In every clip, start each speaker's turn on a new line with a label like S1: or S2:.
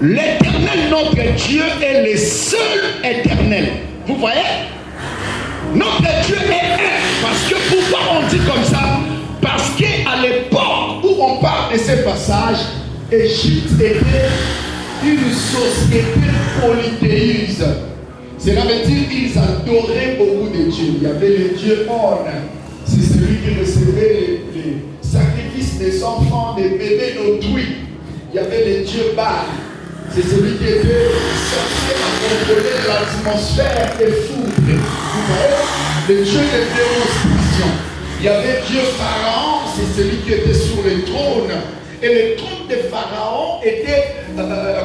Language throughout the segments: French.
S1: L'Éternel, notre Dieu, est le seul éternel. Vous voyez? Notre Dieu est un. Parce que pourquoi on dit comme ça? Parce qu'à l'époque où on parle de ces passages, Égypte était une société polythéiste. Cela veut dire qu'ils adoraient beaucoup de dieux. Il y avait le dieu On. C'est celui qui recevait les sacrifices des enfants, des bébés d'autrui. Il y avait le dieu Baal. C'est celui qui était censé contrôler l'atmosphère et foudre. Vous voyez? Le dieu de démonstration. Il y avait Dieu Pharaon, c'est celui qui était sur le trône. Et le trône de Pharaon était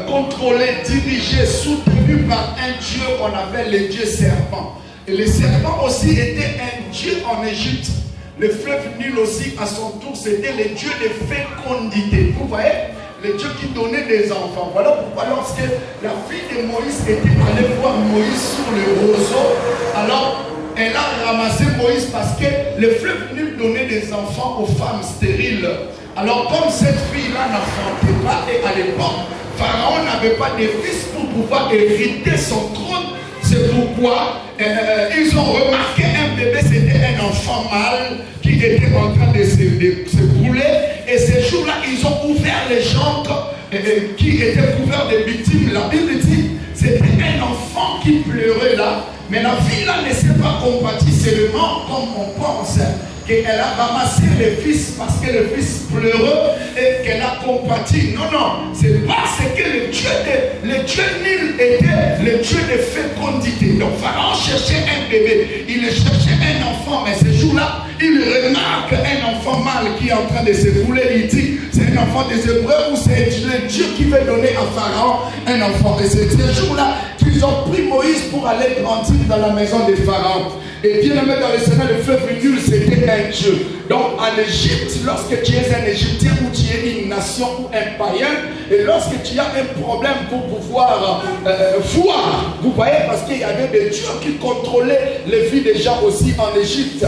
S1: contrôlé, dirigé, soutenu par un dieu qu'on appelle le dieu serpent. Et le serpent aussi était un dieu en Égypte. Le fleuve Nil aussi, à son tour, c'était le dieu de fécondité. Vous voyez? Le Dieu qui donnait des enfants. Voilà pourquoi lorsque la fille de Moïse était allée voir Moïse sur le roseau, alors elle a ramassé Moïse parce que le fleuve Nil donnait des enfants aux femmes stériles. Alors comme cette fille-là n'enfantait pas, et à l'époque, Pharaon n'avait pas de fils pour pouvoir hériter son trône, c'est pourquoi ils ont remarqué un bébé, c'était un enfant mâle qui était en train de se brûler. Et ces jours-là, ils ont ouvert les jambes qui étaient couverts de victimes. La Bible dit, c'était un enfant qui pleurait là. Mais la fille-là ne s'est pas compatie seulement comme on pense. Qu'elle a ramassé le fils parce que le fils pleurait et qu'elle a compati. Non, non. C'est parce que le dieu Nil était le dieu de fécondité. Donc Pharaon cherchait un bébé. Il cherchait un enfant. Mais ce jour-là, il remarque un enfant mâle qui est en train de se brûler. Il dit, c'est un enfant des Hébreux ou c'est le Dieu qui veut donner à Pharaon un enfant. Et c'est ce jour-là qu'ils ont pris Moïse pour aller grandir dans la maison de Pharaon. Et bien aimé dans le Seigneur, le fleuve Nil, c'était un Dieu. Donc en Égypte, lorsque tu es un Égyptien ou tu es une nation ou un païen, et lorsque tu as un problème pour pouvoir voir, vous voyez, parce qu'il y avait des dieux qui contrôlaient les vies des gens aussi en Égypte.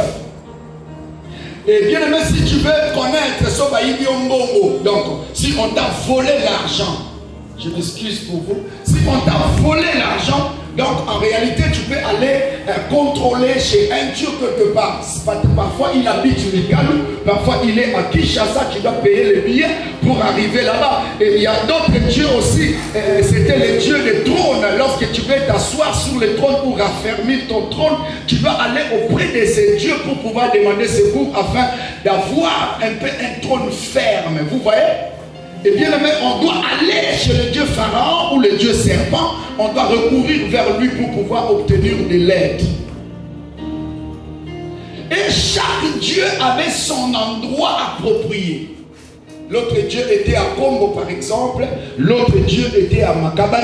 S1: Et bien aimé, si tu veux connaître Sobaïdi Ombongo, donc si on t'a volé l'argent, je m'excuse pour vous, si on t'a volé l'argent, donc en réalité tu peux aller contrôler chez un dieu quelque part. Parfois il habite sur les Galou, parfois il est à Kinshasa, tu dois payer les billets pour arriver là-bas. Et il y a d'autres dieux aussi, c'était les dieux des trônes. Lorsque tu veux t'asseoir sur le trône pour raffermir ton trône, tu dois aller auprès de ces dieux pour pouvoir demander secours afin d'avoir un peu un trône ferme. Vous voyez? Et bien aimé, on doit aller chez le dieu Pharaon ou le dieu serpent. On doit recourir vers lui pour pouvoir obtenir de l'aide. Et chaque dieu avait son endroit approprié. L'autre dieu était à Congo par exemple. L'autre dieu était à Makaba.